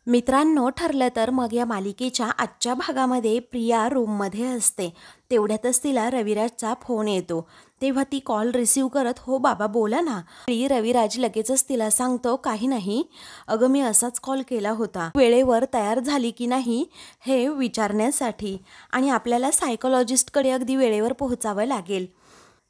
मित्रांनो, ठरलं तर मग या मालिकेच्या आजच्या भागामध्ये प्रिया रूममध्ये असते. तेवढ्यातच तिला रविराजचा फोन येतो. तेव्हा ती कॉल रिसीव करत, हो बाबा बोला ना. रविराज लगेचच तिला सांगतो, काही नाही अगं, मी असाच कॉल केला होता वेळेवर तयार झाली की नाही हे विचारण्यासाठी, आणि आपल्याला सायकोलॉजिस्टकडे अगदी वेळेवर पोहोचावं लागेल.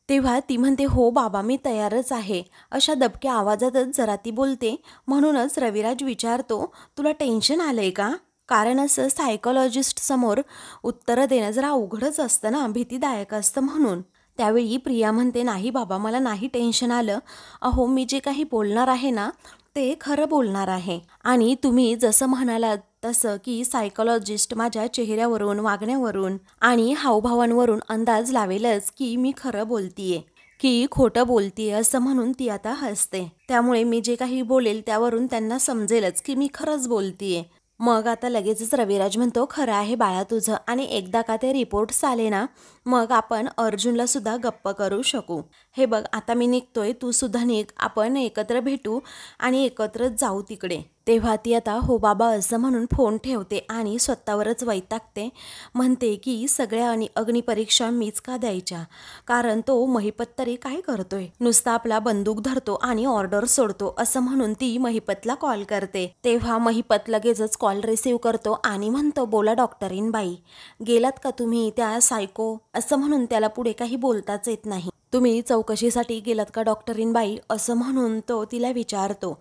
तेव्हा ती म्हणते, हो बाबा मी तयारच आहे. अशा दबक्या आवाजातच जरा ती बोलते. म्हणूनच रविराज विचारतो, तुला टेन्शन आलंय का? कारण असं सायकोलॉजिस्ट समोर उत्तरं देणं जरा अवघडच असतं ना, भीतीदायक असतं म्हणून. त्यावेळी प्रिया म्हणते, नाही बाबा मला नाही टेन्शन आलं. अहो, मी जे काही बोलणार आहे ना ते खरं बोलणार आहे. आणि तुम्ही जसं म्हणालात तसं की सायकोलॉजिस्ट माझ्या चेहऱ्यावरून, वागण्यावरून आणि हावभावांवरून अंदाज लावेलच की मी खरं बोलतीये की खोटं बोलतीये, असं म्हणून ती आता हसते. त्यामुळे मी जे काही बोलेल त्यावरून त्यांना समजेलच की मी खरंच बोलतीये. मग आता लगेचच रविराज म्हणतो, खरं आहे बाळा तुझं, आणि एकदा का ते रिपोर्ट्स आले ना मग आपण अर्जुनला सुद्धा गप्प करू शकू. हे बघ, आता मी निघतोय, तू सुद्धा निघ, आपण एकत्र भेटू आणि एकत्रच जाऊ तिकडे. तेव्हा ती आता हो बाबा असं म्हणून फोन ठेवते आणि स्वतःवरच वैतागते. म्हणते की सगळ्या अग्निपरीक्षा मीच का द्यायच्या, कारण तो महिपत तरी काय करतोय, नुसता आपला बंदूक धरतो आणि ऑर्डर सोडतो. असं म्हणून ती महिपतला कॉल करते. तेव्हा महिपत लगेचच कॉल रिसीव करतो आणि म्हणतो, बोला डॉक्टरीन बाई, गेलात का तुम्ही त्या सायको, असं म्हणून त्याला पुढे काही बोलताच येत नाही. तुम्ही चौकशीसाठी गेलात का डॉक्टरीन बाई, असं म्हणून तो तिला विचारतो.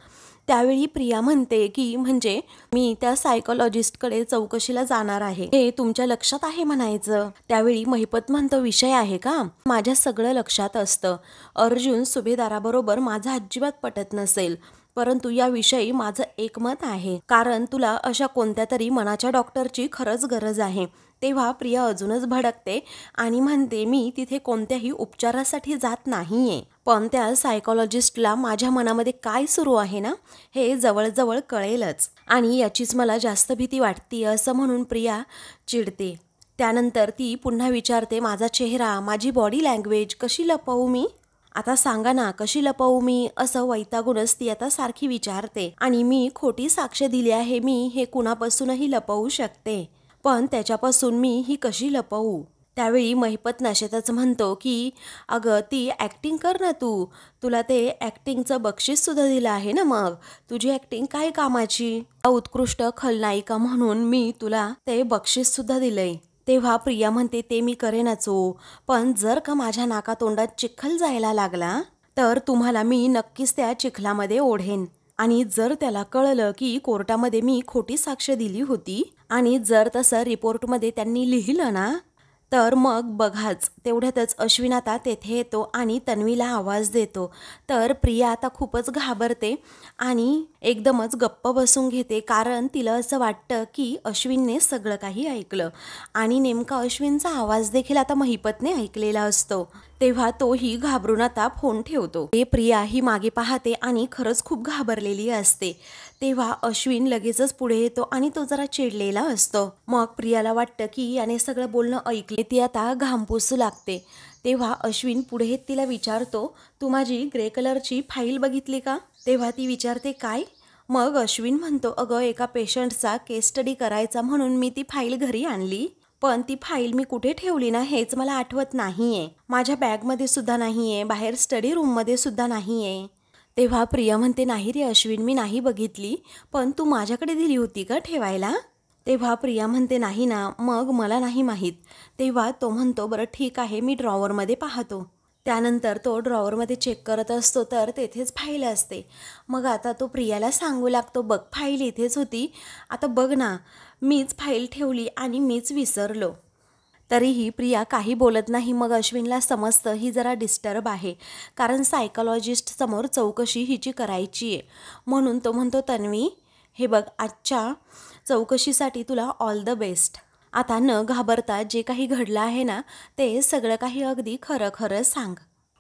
त्यावेळी प्रिया म्हणते की म्हणजे मी त्या सायकोलॉजिस्टकडे चौकशीला जाणार आहे, हे तुमच्या लक्षात आहे म्हणायचं. त्यावेळी महिपत म्हणतो, विषय आहे का? माझ्या सगळं लक्षात असतं. अर्जुन सुभेदाराबरोबर माझा अजिबात पटत नसेल, परंतु याविषयी माझं एकमत आहे, कारण तुला अशा कोणत्या तरी मनाच्या डॉक्टरची खरंच गरज आहे. तेव्हा प्रिया अजूनच भडकते आणि म्हणते, मी तिथे कोणत्याही उपचारासाठी जात नाहीये, पण त्या सायकोलॉजिस्टला माझ्या मनामध्ये काय सुरू आहे ना हे जवळजवळ कळेलच, आणि याचीच मला जास्त भीती वाटते, असं म्हणून प्रिया चिडते. त्यानंतर ती पुन्हा विचारते, माझा चेहरा, माझी बॉडी लँग्वेज कशी लपवू मी? आता सांगा ना, कशी लपवू मी? असं वैतागूनच ती आता सारखी विचारते. आणि मी खोटी साक्ष दिली आहे, मी हे कुणापासूनही लपवू शकते, पण त्याच्यापासून मी ही कशी लपवू? त्यावेळी महिपत नशेतच म्हणतो की अगं, ती ॲक्टिंग कर ना तू, तुला ते ॲक्टिंगचं बक्षीससुद्धा दिलं आहे ना, मग तुझी ॲक्टिंग काय कामाची? उत्कृष्ट खलनायिका म्हणून मी तुला ते बक्षीससुद्धा दिलंय. तेव्हा प्रिया म्हणते, ते मी करेनच हो, पण जर का माझ्या नाकातोंडात चिखल जायला लागला तर तुम्हाला मी नक्कीच त्या चिखलामध्ये ओढेन. आणि जर त्याला कळलं की कोर्टामध्ये मी खोटी साक्ष दिली होती आणि जर तसं रिपोर्टमध्ये त्यांनी लिहिलं ना, तर मग बघाच. तेवढ्यातच अश्विन आता तेथे येतो आणि तन्वीला आवाज देतो. तर प्रिया आता खूपच घाबरते आणि एकदमच गप्प बसून घेते, कारण तिला असं वाटतं की अश्विनने सगळं काही ऐकलं आणि नेमका अश्विनचा आवाज देखील आता महिपतने ऐकलेला असतो. तेव्हा तोही घाबरून आता फोन ठेवतो. ते प्रिया ही मागे पाहते आणि खरंच खूप घाबरलेली असते. तेव्हा अश्विन लगेचच पुढे येतो आणि तो जरा चिडलेला असतो. मग प्रियाला वाटतं की याने सगळं बोलणं ऐकले. ती आता घाम पुसू लागते. तेव्हा अश्विन पुढे येत तिला विचारतो, तू माझी ग्रे कलरची फाईल बघितली का? तेव्हा ती विचारते, काय? मग अश्विन म्हणतो, अगं, एका पेशंटचा केस स्टडी करायचा म्हणून मी ती फाईल घरी आणली, पण ती फाईल मी कुठे ठेवली ना हेच मला आठवत नाहीये. माझ्या बॅगमध्ये सुद्धा नाहीये, बाहेर स्टडी रूममध्ये सुद्धा नाहीये. तेव्हा प्रिया म्हणते, नाही रे अश्विन, मी नाही बघितली, पण तू माझ्याकडे दिली होती का ठेवायला? तेव्हा प्रिया म्हणते, नाही ना, मग मला नाही माहीत. तेव्हा तो म्हणतो, बरं ठीक आहे, मी ड्रॉवरमध्ये पाहतो. त्यानंतर तो ड्रॉवरमध्ये चेक करत असतो तर तेथेच फाईल असते. मग आता तो प्रियाला सांगू लागतो, बघ फाईल इथेच होती, आता बघ ना, मीच फाईल ठेवली आणि मीच विसरलो. तरीही प्रिया काही बोलत नाही. मग अश्विनला समजतं ही जरा डिस्टर्ब आहे, कारण सायकोलॉजिस्ट समोर चौकशी हिची करायची आहे. म्हणून तो म्हणतो, तन्वी हे बघ, आजच्या चौकशीसाठी तुला ऑल द बेस्ट. आता न घाबरता जे काही घडलं आहे ना ते सगळं काही अगदी खरं खरं सांग.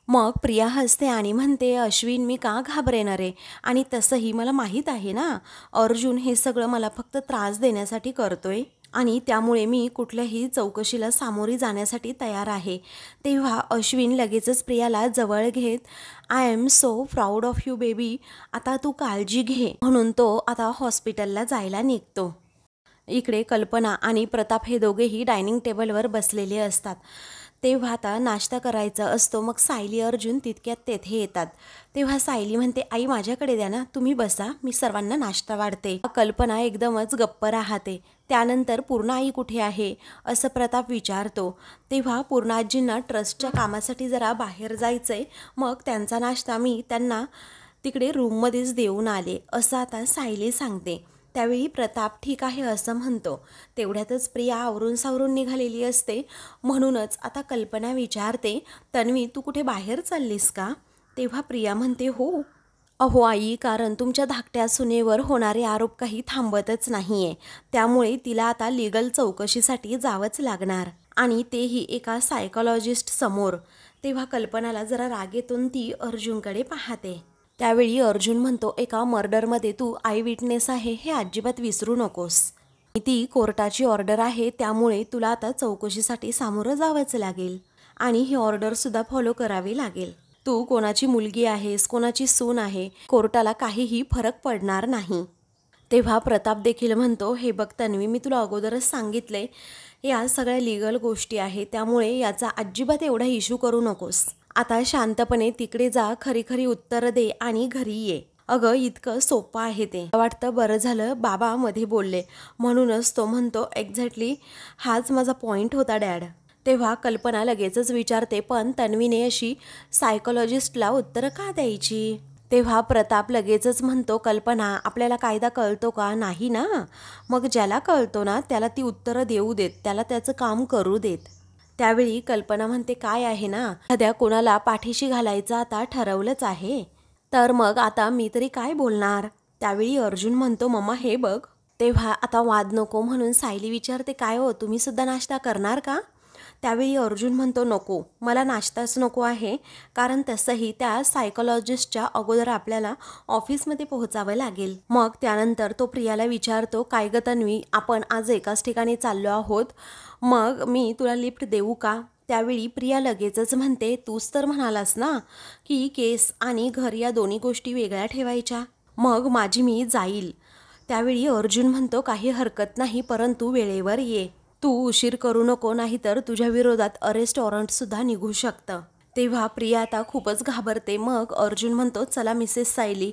मग प्रिया हसते आणि म्हणते, अश्विन मी का घाबरेना रे, आणि तसंही मला माहीत आहे ना अर्जुन हे सगळं मला फक्त त्रास देण्यासाठी करतोय. आणि त्यामुळे मी कुठल्याही चौकशीला सामोरी जाण्यासाठी तयार आहे. तेव्हा अश्विन लगेचच प्रियाला जवळ घेत, I am so proud of you baby, आता तू काळजी घे, म्हणून तो आता हॉस्पिटलला जायला निघतो. इकडे कल्पना आणि प्रताप हे दोघेही डायनिंग टेबलवर बसलेले असतात. तेव्हा आता नाश्ता करायचा असतो. मग सायली अर्जुन तितक्यात तेथे येतात. तेव्हा सायली म्हणते, आई माझ्याकडे द्या ना, तुम्ही बसा, मी सर्वांना नाश्ता वाढते. कल्पना एकदमच गप्प राहते. त्यानंतर पूर्णा आई कुठे आहे असं प्रताप विचारतो. तेव्हा पूर्णाजींना ट्रस्टच्या कामासाठी जरा बाहेर जायचंय, मग त्यांचा नाश्ता मी त्यांना तिकडे रूममध्येच देऊन आले असं आता सायली सांगते. त्यावेळी प्रताप ठीक आहे असं म्हणतो. तेवढ्यातच प्रिया आवरून सावरून निघालेली असते. म्हणूनच आता कल्पना विचारते, तन्वी तू कुठे बाहेर चाललीस का? तेव्हा प्रिया म्हणते, हो अहो आई, कारण तुमच्या धाकट्या सुनेवर होणारे आरोप काही थांबतच नाहीये, त्यामुळे तिला आता लीगल चौकशीसाठी जावंच लागणार, आणि तेही एका सायकॉलॉजिस्ट समोर. तेव्हा कल्पनाला जरा राग येतून ती अर्जुनकडे पाहते. त्यावेळी अर्जुन म्हणतो, एका मर्डरमध्ये तू आय विटनेस आहे हे अजिबात विसरू नकोस. ती कोर्टाची ऑर्डर आहे, त्यामुळे तुला आता चौकशीसाठी सामोरं जावंच लागेल आणि ही ऑर्डरसुद्धा फॉलो करावी लागेल. तू कोणाची मुलगी आहेस, कोणाची सून आहे, कोर्टाला काहीही फरक पडणार नाही. तेव्हा प्रताप देखील म्हणतो, हे बघ तन्वी, मी तुला अगोदरच सांगितलंय या सगळ्या लिगल गोष्टी आहेत, त्यामुळे याचा अजिबात एवढा इश्यू करू नकोस. आता शांतपणे तिकडे जा, खरी खरी उत्तर दे आणि घरी ये. अगं इतकं सोपं आहे ते. वाटतं बरं झालं बाबा मध्ये बोलले, म्हणूनच तो म्हणतो, एक्झॅक्टली हाच माझा पॉईंट होता डॅड. तेव्हा कल्पना लगेचच विचारते, पण तन्वीने अशी सायकोलॉजिस्टला उत्तरं का द्यायची? तेव्हा प्रताप लगेचच म्हणतो, कल्पना आपल्याला कायदा कळतो का? नाही ना, मग ज्याला कळतो ना त्याला ती उत्तरं देऊ देत, त्याला त्याचं काम करू देत. त्यावेळी कल्पना म्हणते, काय आहे ना, सध्या कोणाला पाठीशी घालायचं आता ठरवलंच आहे, तर मग आता मी तरी काय बोलणार? त्यावेळी अर्जुन म्हणतो, मम्मा हे बघ. तेव्हा आता वाद नको म्हणून सायली विचारते, काय हो तुम्ही सुद्धा नाश्ता करणार का? त्यावेळी अर्जुन म्हणतो, नको, मला नाश्ताच नको आहे, कारण तसंही त्या सायकोलॉजिस्टच्या अगोदर आपल्याला ऑफिसमध्ये पोहोचावं लागेल. मग त्यानंतर तो प्रियाला विचारतो, काय ग तन्वी, आपण आज एकाच ठिकाणी चाललो आहोत, मग मी तुला लिफ्ट देऊ का? त्यावेळी प्रिया लगेचच म्हणते, तूच तर म्हणालास ना की केस आणि घर या दोन्ही गोष्टी वेगळ्या ठेवायच्या, मग माझी मी जाईल. त्यावेळी अर्जुन म्हणतो, काही हरकत नाही, परंतु वेळेवर ये. तू उशीर करू नको, नाही तर तुझ्या विरोधात अरेस्ट वॉरंटसुद्धा निघू शकतं. तेव्हा प्रिया आता खूपच घाबरते. मग अर्जुन म्हणतो, चला मिसेस सायली.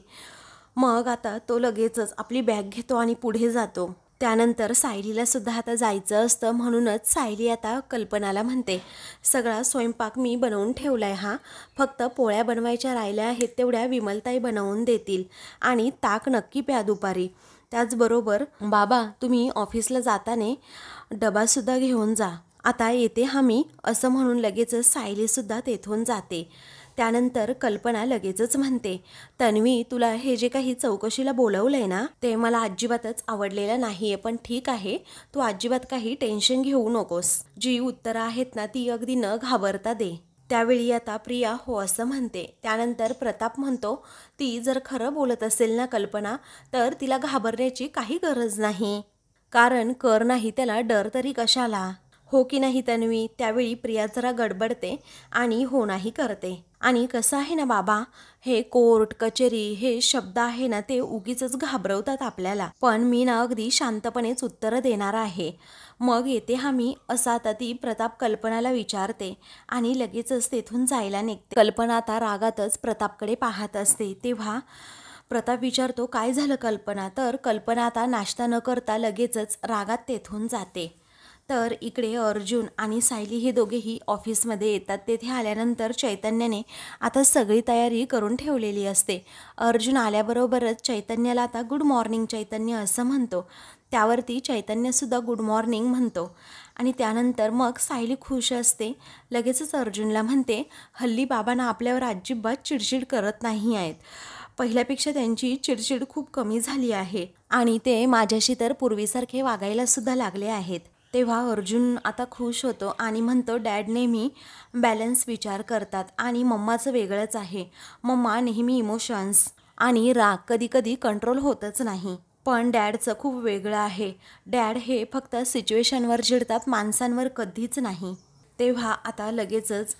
मग आता तो लगेचच आपली बॅग घेतो आणि पुढे जातो. त्यानंतर सायलीला सुद्धा आता जायचं असतं, म्हणूनच सायली आता कल्पनाला म्हणते, सगळा स्वयंपाक मी बनवून ठेवलाय, हा फक्त पोळ्या बनवायच्या राहिल्या आहेत, तेवढ्या विमलताई बनवून देतील, आणि ताक नक्की प्या दुपारी. त्याचबरोबर बाबा तुम्ही ऑफिसला जाताना डबासुद्धा घेऊन जा, आता येते हा मी, असं म्हणून लगेचच सायलीसुद्धा तेथून जाते. त्यानंतर कल्पना लगेचच म्हणते, तन्वी तुला हे जे काही चौकशीला बोलवलंय ना, ते मला अजिबातच आवडलेलं नाहीये, पण ठीक आहे, तू अजिबात काही टेन्शन घेऊ नकोस, जी उत्तरं आहेत ना ती अगदी न घाबरता दे. त्यावेळी आता प्रिया हो असं म्हणते. त्यानंतर प्रताप म्हणतो, ती जर खरं बोलत असेल ना कल्पना, तर तिला घाबरण्याची काही गरज नाही, कारण कर नाही त्याला डर तरी कशाला, हो की नाही तन्वी? त्यावेळी प्रिया जरा गडबडते आणि हो नाही करते. आणि कसं आहे ना बाबा, हे कोर्ट कचेरी हे शब्द आहे ना ते उगीचच घाबरवतात आपल्याला, पण मी ना अगदी शांतपणेच उत्तरं देणार आहे, मग येते हा मी, असं आता ती प्रताप कल्पनाला विचारते आणि लगेचच तेथून जायला निघते. कल्पना आता रागातच प्रतापकडे पाहत असते. तेव्हा प्रताप विचारतो, काय झालं कल्पना? तर कल्पना आता नाश्ता न करता लगेचच रागात तेथून जाते. तर इकडे अर्जुन आणि सायली हे दोघेही ऑफिसमध्ये येतात. तेथे आल्यानंतर चैतन्याने आता सगळी तयारी करून ठेवलेली असते. अर्जुन आल्याबरोबरच चैतन्याला आता गुड मॉर्निंग चैतन्य असं म्हणतो. त्यावरती चैतन्यसुद्धा गुड मॉर्निंग म्हणतो आणि त्यानंतर मग सायली खुश असते. लगेचच अर्जुनला म्हणते, हल्ली बाबांना आपल्यावर अजिबात चिडचिड करत नाही आहेत, पहिल्यापेक्षा त्यांची चिडचिड खूप कमी झाली आहे आणि ते माझ्याशी तर पूर्वीसारखे वागायला सुद्धा लागले आहेत. तेव्हा अर्जुन आता खुश होतो आणि म्हणतो, डॅड नेहमी बॅलन्स विचार करतात आणि मम्माचं वेगळंच आहे, मम्मा नेहमी इमोशन्स आणि राग कधी कधी कंट्रोल होतच नाही, पण डॅडचं खूप वेगळं आहे. डॅड हे फक्त सिच्युएशनवर चिडतात, माणसांवर कधीच नाही. तेव्हा आता लगेचच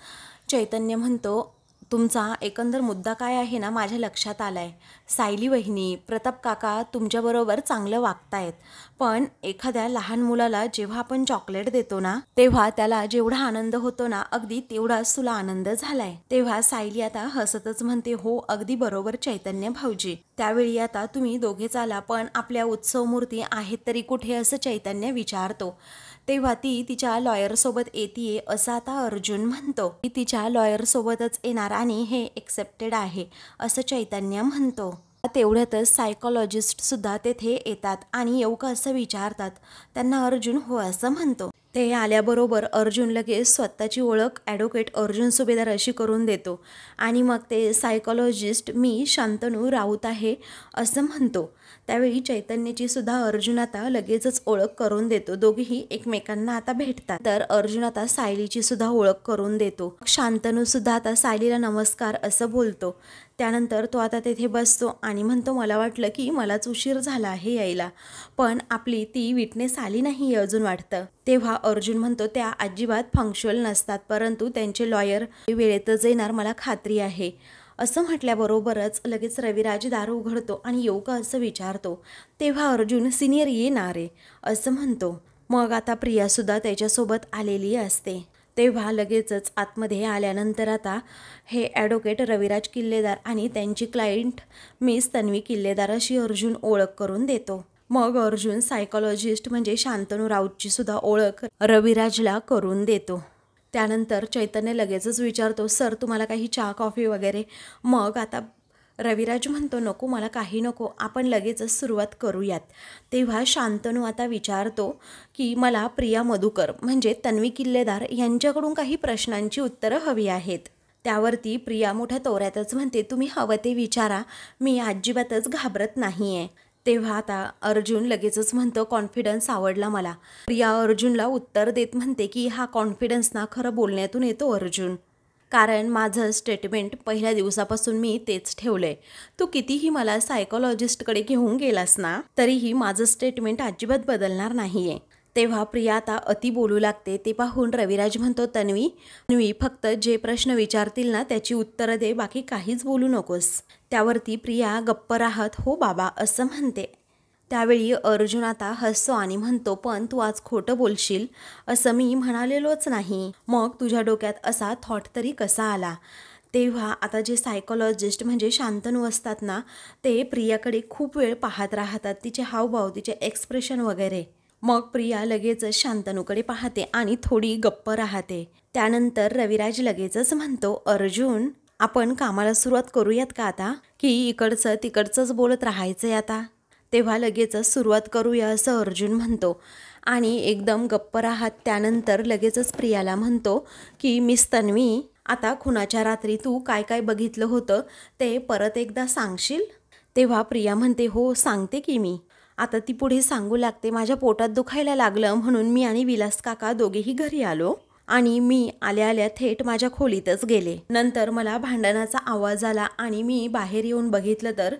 चैतन्य म्हणतो, तुमचा एकंदर मुद्दा काय आहे ना माझ्या लक्षात आला आहे. सायली वहिनी, प्रताप काका तुमच्याबरोबर चांगलं वागतायत, पण एखाद्या लहान मुलाला जेव्हा आपण चॉकलेट देतो ना तेव्हा त्याला जेवढा आनंद होतो ना अगदी तेवढाच तुला आनंद झालाय. तेव्हा सायली आता हसतच म्हणते, हो अगदी बरोबर चैतन्य भाऊजी. त्यावेळी आता तुम्ही दोघेच आला, पण आपल्या उत्सव मूर्ती आहेत तरी कुठे असं चैतन्य विचारतो. तेव्हा ती तिच्या लॉयरसोबत येते असं आता अर्जुन म्हणतो. ती तिच्या लॉयरसोबतच येणार आणि हे एक्सेप्टेड आहे असं चैतन्य म्हणतो. तेवढ्यातच सायकोलॉजिस्ट सुद्धा तेथे येतात आणि येऊ का असं विचारतात. त्यांना अर्जुन हो असं म्हणतो. ते आल्याबरोबर अर्जुन लगेच स्वतःची ओळख ॲडव्होकेट अर्जुन सुभेदार अशी करून देतो आणि मग ते सायकोलॉजिस्ट मी शांतनू राऊत आहे असं म्हणतो. त्यावेळी चैतन्याची सुद्धा अर्जुन आता लगेचच ओळख करून देतो. दोघेही एकमेकांना आता भेटतात. तर अर्जुन आता सायलीची सुद्धा ओळख करून देतो. शांतनू सुद्धा आता सायलीला नमस्कार असं बोलतो. त्यानंतर तो आता तेथे बसतो आणि म्हणतो, मला वाटलं की मलाच उशीर झाला आहे यायला, पण आपली ती विटनेस आली नाही अजून वाटतं. तेव्हा अर्जुन म्हणतो, त्या अजिबात फंक्शुअल नसतात, परंतु त्यांचे लॉयर वेळेतच येणार मला खात्री आहे. असं म्हटल्याबरोबरच लगेच रविराज दार उघडतो आणि येऊ का असं विचारतो. तेव्हा अर्जुन सिनियर येणार आहे असं म्हणतो. मग आता प्रियासुद्धा त्याच्यासोबत आलेली असते. तेव्हा लगेचच आतमध्ये आल्यानंतर आता हे ॲडव्होकेट रविराज किल्लेदार आणि त्यांची क्लायंट मिस तन्वी किल्लेदार अशी अर्जुन ओळख करून देतो. मग अर्जुन सायकोलॉजिस्ट म्हणजे शांतनू राऊतची सुद्धा ओळख रविराजला करून देतो. त्यानंतर चैतन्य लगेचच विचारतो, सर तुम्हाला काही चहा कॉफी वगैरे. मग आता रविराज म्हणतो, नको मला काही नको, आपण लगेचच सुरुवात करूयात. तेव्हा शांतनू आता विचारतो की मला प्रिया मधुकर म्हणजे तन्वी किल्लेदार यांच्याकडून काही प्रश्नांची उत्तरं हवी आहेत. त्यावरती प्रिया मोठ्या तोऱ्यातच म्हणते, तुम्ही हवं ते विचारा, मी अजिबातच घाबरत नाही आहे. तेव्हा आता अर्जुन लगेचच म्हणतो, कॉन्फिडन्स आवडला मला. प्रिया अर्जुनला उत्तर देत म्हणते की हा कॉन्फिडन्स ना खरं बोलण्यातून येतो अर्जुन, कारण माझं स्टेटमेंट पहिल्या दिवसापासून मी तेच ठेवलंय. तू कितीही मला सायकोलॉजिस्टकडे घेऊन गेलास ना तरीही माझं स्टेटमेंट अजिबात बदलणार नाहीये. तेव्हा प्रिया आता अति बोलू लागते. ते पाहून रविराज म्हणतो, तन्वी फक्त जे प्रश्न विचारतील ना त्याची उत्तरं दे, बाकी काहीच बोलू नकोस. त्यावरती प्रिया गप्प राहत हो बाबा असं म्हणते. त्यावेळी अर्जुन आता हसतो आणि म्हणतो, पण तू आज खोटं बोलशील असं मी म्हणालेलोच नाही. मग तुझ्या डोक्यात असा थॉट तरी कसा आला. तेव्हा आता जे सायकोलॉजिस्ट म्हणजे शांतनू असतात ना ते प्रियाकडे खूप वेळ पाहत राहतात, तिचे हावभाव, तिचे एक्सप्रेशन वगैरे. मग प्रिया लगेचच शांतनूकडे पाहते आणि थोडी गप्प राहते. त्यानंतर रविराज लगेचच म्हणतो, अर्जुन आपण कामाला सुरुवात करूयात का आता, की इकडचं तिकडचंच बोलत राहायचंय आता. तेव्हा लगेचच सुरुवात करूया असं अर्जुन म्हणतो आणि एकदम गप्प राहत त्यानंतर लगेचच प्रियाला म्हणतो की मिस तन्वी, आता खुनाच्या रात्री तू काय काय बघितलं होतं ते परत एकदा सांगशील. तेव्हा प्रिया म्हणते, हो सांगते की मी. आता ती पुढे सांगू लागते, माझ्या पोटात दुखायला लागलं म्हणून मी आणि विलास काका दोघेही घरी आलो आणि मी आल्या आल्या थेट माझ्या खोलीतच गेले. नंतर मला भांडणाचा आवाज आला आणि मी बाहेर येऊन बघितलं तर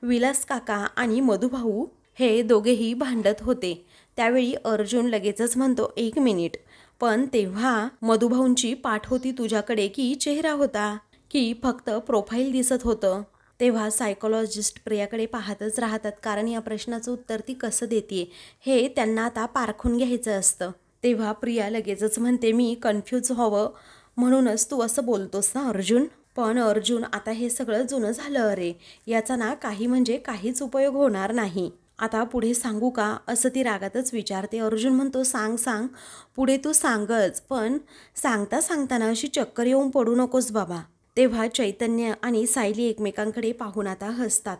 विलास काका आणि मधुभाऊ हे दोघेही भांडत होते. त्यावेळी अर्जुन लगेचच म्हणतो, एक मिनिट, पण तेव्हा मधुभाऊंची पाठ होती तुझ्याकडे की चेहरा होता, की फक्त प्रोफाईल दिसत होतं. तेव्हा सायकोलॉजिस्ट प्रियाकडे पाहतच राहतात, कारण या प्रश्नाचं उत्तर ती कसं देते हे त्यांना आता पारखून घ्यायचं असतं. तेव्हा प्रिया लगेचच म्हणते, मी कन्फ्यूज व्हावं म्हणूनच तू असं बोलतोस ना अर्जुन. पण अर्जुन आता हे सगळं जुनं झालं, अरे याचा ना काही म्हणजे काहीच उपयोग होणार नाही. आता पुढे सांगू का असं ती रागातच विचारते. अर्जुन म्हणतो, सांग पुढे तू सांगच, पण सांगता सांगताना अशी चक्कर येऊन पडू नकोस बाबा. तेव्हा चैतन्य आणि सायली एकमेकांकडे पाहून आता हसतात.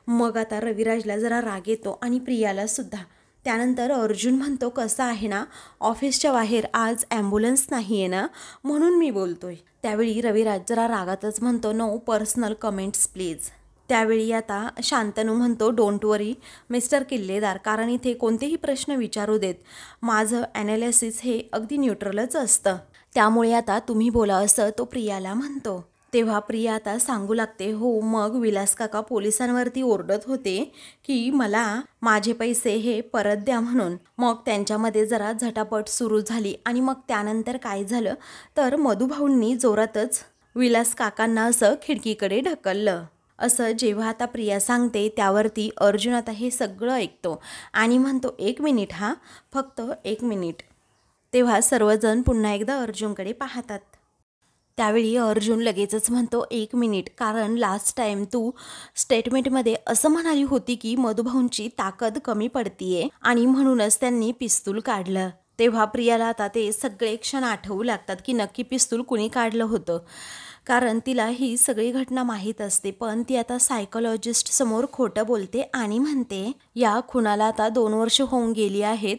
मग आता रविराजला जरा राग येतो आणि प्रियाला सुद्धा. त्यानंतर अर्जुन म्हणतो, कसं आहे ना ऑफिसच्या बाहेर आज ॲम्ब्युलन्स नाही आहे ना म्हणून मी बोलतोय. त्यावेळी रविराज जरा रागातच म्हणतो, नो पर्सनल कमेंट्स प्लीज. त्यावेळी आता शांतनू म्हणतो, डोंट वरी मिस्टर किल्लेदार, कारण इथे कोणतेही प्रश्न विचारू देत, माझं ॲनालिसिस हे अगदी न्यूट्रलच असतं, त्यामुळे आता तुम्ही बोला असं तो प्रियाला म्हणतो. तेव्हा प्रिया आता सांगू लागते, हो मग विलास काका पोलिसांवरती ओरडत होते की मला माझे पैसे हे परत द्या म्हणून. मग त्यांच्यामध्ये जरा झटापट सुरू झाली आणि मग त्यानंतर काय झालं तर मधुभाऊंनी जोरातच विलास काकांना असं खिडकीकडे ढकललं. असं जेव्हा आता प्रिया सांगते त्यावरती अर्जुन आता हे सगळं ऐकतो आणि म्हणतो, 1 मिनिट हा, फक्त 1 मिनिट. तेव्हा सर्वजण पुन्हा एकदा अर्जुनकडे पाहतात. त्यावेळी अर्जुन लगेचच म्हणतो, 1 मिनिट, कारण लास्ट टाइम तू स्टेटमेंटमध्ये असं म्हणाली होती की मधुभाऊंची ताकद कमी पडतीये आणि म्हणूनच त्यांनी पिस्तूल काढलं. तेव्हा प्रियाला आता ते सगळे क्षण आठवू लागतात की नक्की पिस्तूल कुणी काढलं होतं, कारण तिला ही सगळी घटना माहीत असते. पण ती आता सायकोलॉजिस्ट समोर खोटं बोलते आणि म्हणते, या खुनाला आता 2 वर्ष होऊन गेली आहेत,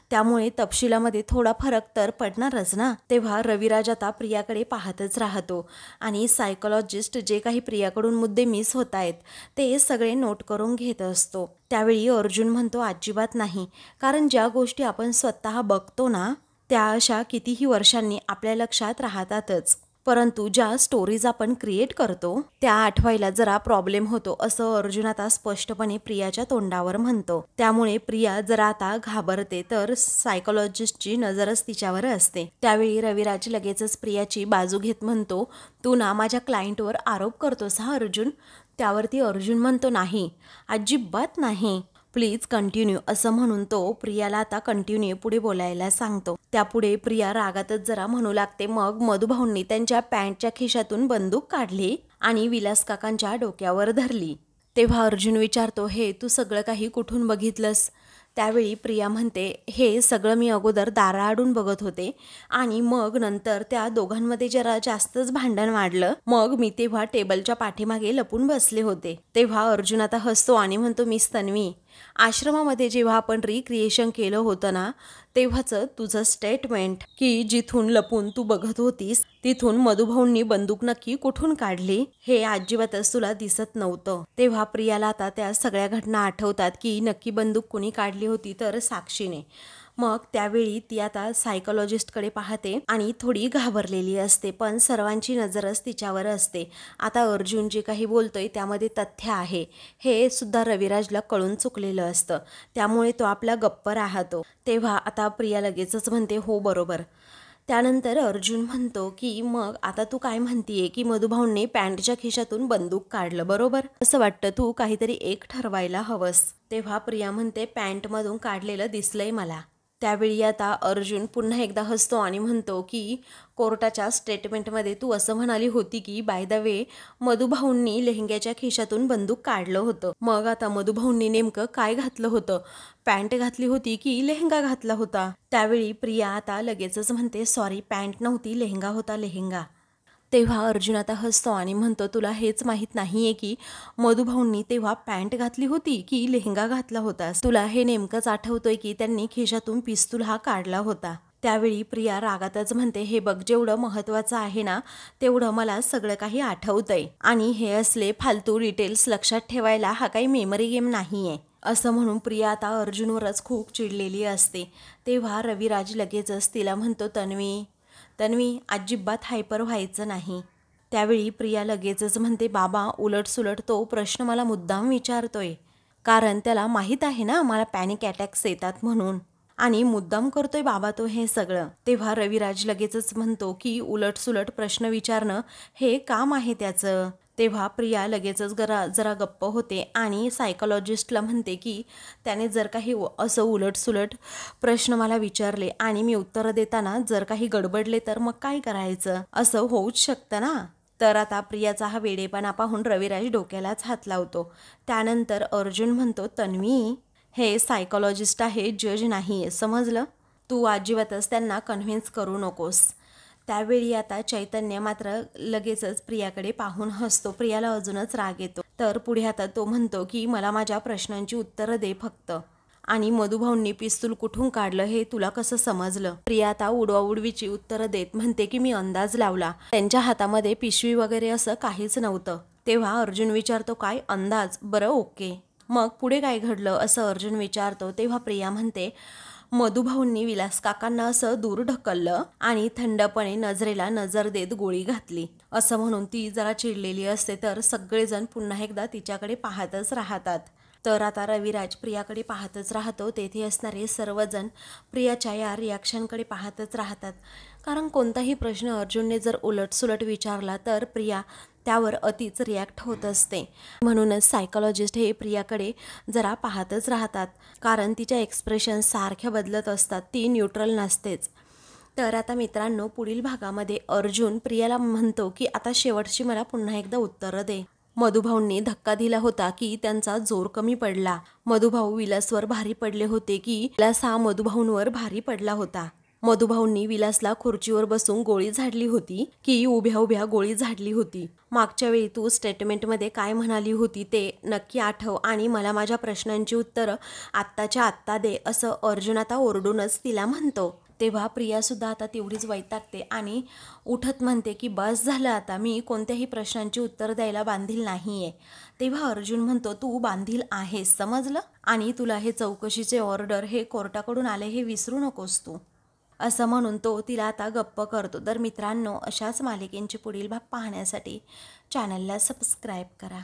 त्यामुळे तपशिलामध्ये थोडा फरक तर पडणारच ना. तेव्हा रविराज आता प्रियाकडे पाहतच राहतो आणि सायकोलॉजिस्ट जे काही प्रियाकडून मुद्दे मिस होत आहेत ते सगळे नोट करून घेत असतो. त्यावेळी अर्जुन म्हणतो, अजिबात नाही, कारण ज्या गोष्टी आपण स्वतः बघतो ना त्या अशा कितीही वर्षांनी आपल्या लक्षात राहतातच, परंतु ज्या स्टोरीज आपण क्रिएट करतो त्या आठवायला जरा प्रॉब्लेम होतो, असं अर्जुन आता स्पष्टपणे प्रियाच्या तोंडावर म्हणतो. त्यामुळे प्रिया जरा आता घाबरते, तर सायकोलॉजिस्टची नजरच तिच्यावर असते. त्यावेळी रविराज लगेचच प्रियाची बाजू घेत म्हणतो, तू ना माझ्या क्लायंटवर आरोप करतोस हा अर्जुन. त्यावरती अर्जुन म्हणतो, नाही, अजिबात नाही, प्लीज कंटिन्यू, असं म्हणून तो प्रियाला आता कंटिन्यू पुढे बोलायला सांगतो. त्यापुढे प्रिया रागातच जरा म्हणू लागते, मग मधुभाऊंनी त्यांच्या पॅन्टच्या खिशातून बंदूक काढली आणि विलास काकांच्या डोक्यावर धरली. तेव्हा अर्जुन विचारतो, हे तू सगळं काही कुठून बघितलंस? त्यावेळी प्रिया म्हणते, हे सगळं मी अगोदर दाराआडून बघत होते आणि मग नंतर त्या दोघांमध्ये जरा जास्तच भांडण वाढलं, मग मी तेव्हा टेबलच्या पाठीमागे लपून बसले होते. तेव्हा अर्जुन आता हसतो आणि म्हणतो, मिस तन्वी, आश्रमामध्ये जेव्हा आपण रिक्रिएशन केलं होतं ना तेव्हाचं तुझं स्टेटमेंट की जिथून लपून तू बघत होतीस तिथून मधुभाऊंनी बंदूक नक्की कुठून काढली हे अजिबातच तुला दिसत नव्हतं. तेव्हा प्रियाला आता त्या सगळ्या घटना आठवतात की नक्की बंदूक कुणी काढली होती, तर साक्षीने. मग त्यावेळी ती आता सायकोलॉजिस्टकडे पाहते आणि थोडी घाबरलेली असते, पण सर्वांची नजरच तिच्यावर असते. आता अर्जुन जे काही बोलतोय त्यामध्ये तथ्य आहे हे सुद्धा रविराजला कळून चुकलेलं असतं, त्यामुळे तो आपला गप्प राहतो. तेव्हा आता प्रिया लगेचच म्हणते, हो बरोबर. त्यानंतर अर्जुन म्हणतो की मग आता तू काय म्हणतीये की मधुभाऊंनी पॅन्टच्या खिशातून बंदूक काढलं, बरोबर? असं वाटतं तू काहीतरी एक ठरवायला हवंस. तेव्हा प्रिया म्हणते, पॅन्टमधून काढलेलं दिसलंय मला. त्यावेळी आता अर्जुन पुन्हा एकदा हसतो आणि म्हणतो की कोर्टाच्या स्टेटमेंटमध्ये तू असं म्हणाली होती की बाय द वे मधुभाऊंनी लेहंग्याच्या खिशातून बंदूक काढलं होतं. मग आता मधुभाऊंनी नेमकं काय घातलं होतं? पॅन्ट घातली होती की लेहंगा घातला होता? त्यावेळी प्रिया आता लगेचच म्हणते, सॉरी, पॅन्ट नव्हती, लेहंगा होता, लेहंगा. तेव्हा अर्जुन आता हसतो आणि म्हणतो, तुला हेच माहीत नाहीये की मधुभाऊंनी तेव्हा पॅन्ट घातली होती की लेहंगा घातला होता? तुला हे नेमकंच आठवतोय की त्यांनी खिशातून पिस्तूल हा काढला होता? त्यावेळी प्रिया रागातच म्हणते, हे बघ, जेवढं महत्त्वाचं आहे ना तेवढं मला सगळं काही आठवतंय आणि हे असले फालतू डिटेल्स लक्षात ठेवायला हा काही मेमरी गेम नाहीये. असं म्हणून प्रिया आता अर्जुनवरच खूप चिडलेली असते. तेव्हा रविराज लगेचच तिला म्हणतो, तन्वी, अजिबात हायपर व्हायचं नाही. त्यावेळी प्रिया लगेचच म्हणते, बाबा, उलटसुलट तो प्रश्न मला मुद्दाम विचारतोय, कारण त्याला माहीत आहे ना मला पॅनिक अटॅक्स येतात म्हणून, आणि मुद्दाम करतोय बाबा तो हे सगळं. तेव्हा रविराज लगेचच म्हणतो की उलटसुलट प्रश्न विचारणं हे काम आहे त्याचं. तेव्हा प्रिया लगेचच जरा गप्प होते आणि सायकोलॉजिस्टला म्हणते की त्याने जर काही असं उलटसुलट प्रश्न मला विचारले आणि मी उत्तरं देताना जर काही गडबडले तर मग काय करायचं? असं होऊच शकतं ना. तर आता प्रियाचा हा वेडेपणा पाहून रविराज डोक्यालाच हात लावतो. त्यानंतर अर्जुन म्हणतो, तन्वी, हे सायकोलॉजिस्ट आहे, जज नाही आहे, समजलं? तू अजिबातच त्यांना कन्व्हिन्स करू नकोस. त्यावेळी आता चैतन्य मात्र लगेचच प्रियाकडे पाहून हसतो. प्रियाला अजूनच राग येतो. तर पुढे आता तो म्हणतो की मला माझ्या प्रश्नांची उत्तरं दे फक्त, आणि मधुभाऊंनी पिस्तूल कुठून काढलं हे तुला कसं समजलं? प्रिया आता उडवाउडवीची उत्तरं देत म्हणते की मी अंदाज लावला, त्यांच्या हातामध्ये पिशवी वगैरे असं काहीच नव्हतं. तेव्हा अर्जुन विचारतो, काय अंदाज? बरं, ओके, मग पुढे काय घडलं असं अर्जुन विचारतो. तेव्हा प्रिया म्हणते, मधुभाऊंनी विलास काकांना असं दूर ढकललं आणि थंडपणे नजरेला नजर देत गोळी घातली. असं म्हणून ती जरा चिडलेली असते, तर सगळेजण पुन्हा एकदा तिच्याकडे पाहतच राहतात. तर आता रविराज प्रियाकडे पाहतच राहतो. तेथे असणारे सर्वजण प्रियाच्या या रिॲक्शनकडे पाहतच राहतात, कारण कोणताही प्रश्न अर्जुनने जर उलटसुलट विचारला तर प्रिया त्यावर अतिच रिॲक्ट होत असते. म्हणूनच सायकोलॉजिस्ट हे प्रियाकडे जरा पाहतच राहतात, कारण तिच्या एक्सप्रेशन सारख्या बदलत असतात, ती न्यूट्रल नसतेच. तर आता मित्रांनो, पुढील भागामध्ये अर्जुन प्रियाला म्हणतो की आता शेवटची मला पुन्हा एकदा उत्तरं दे. मधुभाऊंनी धक्का दिला होता की त्यांचा जोर कमी पडला. मधुभाऊ विलासवर भारी पडले होते की विलास हा मधुभाऊंवर भारी पडला होता. मधुभाऊंनी विलासला खुर्चीवर बसून गोळी झाडली होती की उभ्या उभ्या गोळी झाडली होती. मागच्या वेळी तू स्टेटमेंटमध्ये काय म्हणाली होती ते नक्की आठव आणि मला माझ्या प्रश्नांची उत्तरं आत्ताच्या आत्ता दे, असं अर्जुन आता ओरडूनच तिला म्हणतो. तेव्हा प्रियासुद्धा आता तेवढीच वैतागते आणि उठत म्हणते की बस झालं आता, मी कोणत्याही प्रश्नांची उत्तर द्यायला बांधील नाही आहे. तेव्हा अर्जुन म्हणतो तू बांधील आहेस, समजलं, आणि तुला हे चौकशीचे ऑर्डर हे कोर्टाकडून आले हे विसरू नकोस तू, असं म्हणून तो तिला आता गप्प करतो. तर मित्रांनो, अशाच मालिकेंचे पुढील भाग पाहण्यासाठी चॅनलला सबस्क्राईब करा.